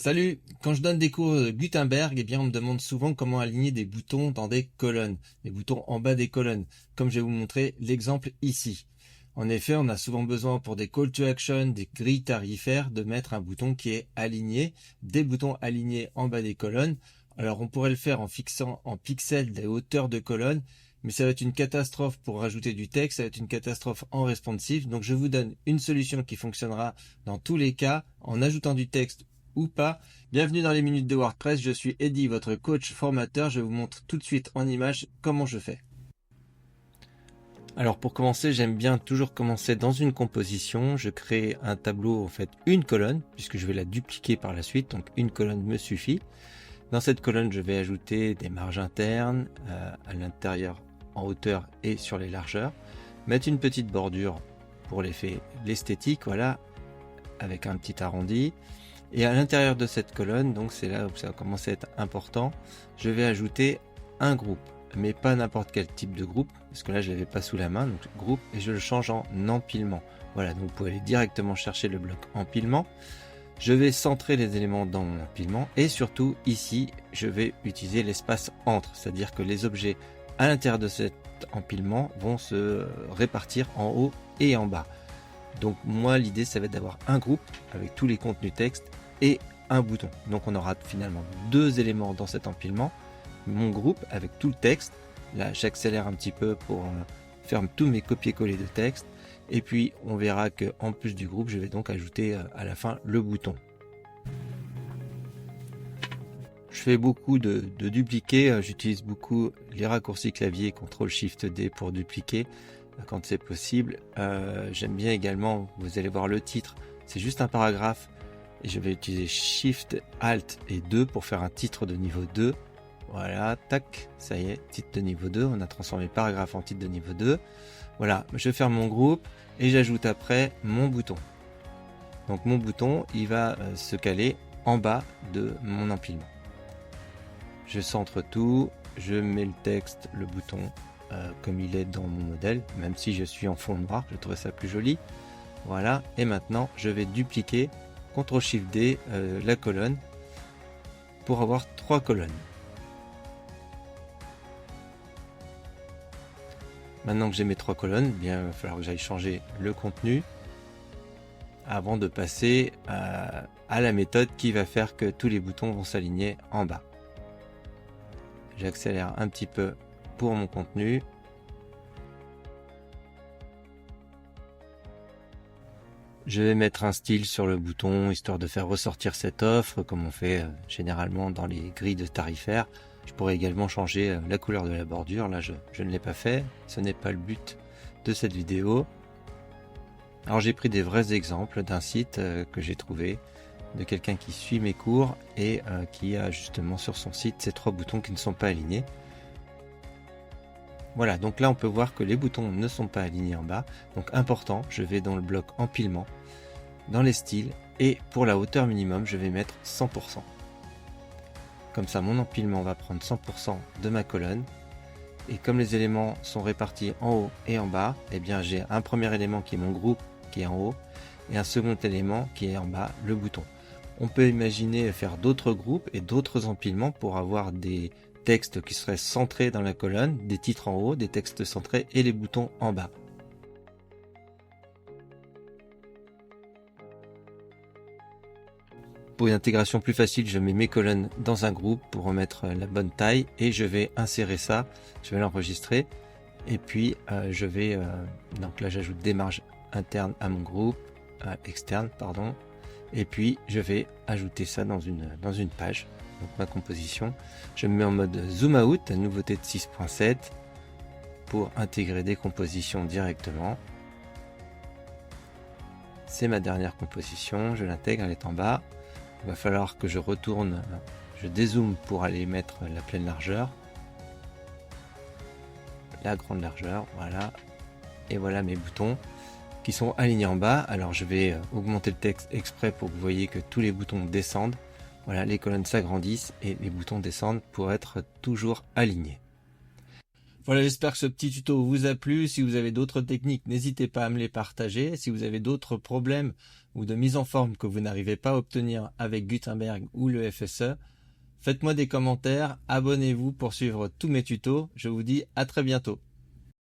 Salut! Quand je donne des cours de Gutenberg, eh bien, on me demande souvent comment aligner des boutons dans des colonnes, des boutons en bas des colonnes, comme je vais vous montrer l'exemple ici. En effet, on a souvent besoin pour des call to action, des grilles tarifaires, de mettre un bouton qui est aligné, des boutons alignés en bas des colonnes. Alors, on pourrait le faire en fixant en pixels des hauteurs de colonnes, mais ça va être une catastrophe pour rajouter du texte, ça va être une catastrophe en responsive. Donc, je vous donne une solution qui fonctionnera dans tous les cas, en ajoutant du texte ou pas. Bienvenue dans les minutes de WordPress, je suis Eddy, votre coach formateur. Je vous montre tout de suite en image comment je fais. Alors pour commencer, j'aime bien toujours commencer dans une composition. Je crée un tableau, en fait une colonne, puisque je vais la dupliquer par la suite, donc une colonne me suffit. Dans cette colonne, je vais ajouter des marges internes à l'intérieur, en hauteur et sur les largeurs. Mettre une petite bordure pour l'effet, l'esthétique, voilà, avec un petit arrondi. Et à l'intérieur de cette colonne, donc c'est là où ça va commencer à être important, je vais ajouter un groupe, mais pas n'importe quel type de groupe, parce que là je l'avais pas sous la main, donc groupe, et je le change en empilement. Voilà, donc vous pouvez aller directement chercher le bloc empilement. Je vais centrer les éléments dans mon empilement, et surtout ici, je vais utiliser l'espace entre, c'est-à-dire que les objets à l'intérieur de cet empilement vont se répartir en haut et en bas. Donc moi l'idée ça va être d'avoir un groupe avec tous les contenus texte et un bouton. Donc on aura finalement deux éléments dans cet empilement. Mon groupe avec tout le texte. Là j'accélère un petit peu pour faire tous mes copier-coller de texte. Et puis on verra que en plus du groupe, je vais donc ajouter à la fin le bouton. Je fais beaucoup de dupliquer. J'utilise beaucoup les raccourcis clavier CTRL-SHIFT-D pour dupliquer quand c'est possible. J'aime bien également, vous allez voir le titre, c'est juste un paragraphe et je vais utiliser Shift, Alt et 2 pour faire un titre de niveau 2. Voilà, tac, ça y est, titre de niveau 2, on a transformé le paragraphe en titre de niveau 2. Voilà, je ferme mon groupe et j'ajoute après mon bouton. Donc mon bouton, il va se caler en bas de mon empilement. Je centre tout, je mets le texte, le bouton comme il est dans mon modèle, même si je suis en fond noir, je trouve ça plus joli. Voilà, et maintenant je vais dupliquer CTRL-SHIFT-D la colonne pour avoir 3 colonnes. Maintenant que j'ai mes 3 colonnes, bien, il va falloir que j'aille changer le contenu avant de passer à la méthode qui va faire que tous les boutons vont s'aligner en bas. J'accélère un petit peu pour mon contenu. Je vais mettre un style sur le bouton, histoire de faire ressortir cette offre, comme on fait généralement dans les grilles de tarifaires. Je pourrais également changer la couleur de la bordure. Là, je ne l'ai pas fait. Ce n'est pas le but de cette vidéo. Alors, j'ai pris des vrais exemples d'un site que j'ai trouvé, de quelqu'un qui suit mes cours et qui a justement sur son site ces 3 boutons qui ne sont pas alignés. Voilà, donc là on peut voir que les boutons ne sont pas alignés en bas. Donc important, je vais dans le bloc empilement, dans les styles, et pour la hauteur minimum, je vais mettre 100%. Comme ça, mon empilement va prendre 100% de ma colonne. Et comme les éléments sont répartis en haut et en bas, eh bien j'ai un premier élément qui est mon groupe, qui est en haut, et un second élément qui est en bas, le bouton. On peut imaginer faire d'autres groupes et d'autres empilements pour avoir des textes qui seraient centrés dans la colonne, des titres en haut, des textes centrés et les boutons en bas. Pour une intégration plus facile, je mets mes colonnes dans un groupe pour remettre la bonne taille et je vais insérer ça, je vais l'enregistrer et puis je vais, donc là j'ajoute des marges internes à mon groupe, externe pardon, et puis je vais ajouter ça dans une page. Donc ma composition, je me mets en mode zoom out, nouveauté de 6.7 pour intégrer des compositions directement. C'est ma dernière composition, je l'intègre, elle est en bas. Il va falloir que je retourne, je dézoome pour aller mettre la pleine largeur, la grande largeur, voilà. Et voilà mes boutons qui sont alignés en bas. Alors je vais augmenter le texte exprès pour que vous voyez que tous les boutons descendent. Voilà, les colonnes s'agrandissent et les boutons descendent pour être toujours alignés. Voilà, j'espère que ce petit tuto vous a plu. Si vous avez d'autres techniques, n'hésitez pas à me les partager. Si vous avez d'autres problèmes ou de mise en forme que vous n'arrivez pas à obtenir avec Gutenberg ou le FSE, faites-moi des commentaires, abonnez-vous pour suivre tous mes tutos. Je vous dis à très bientôt.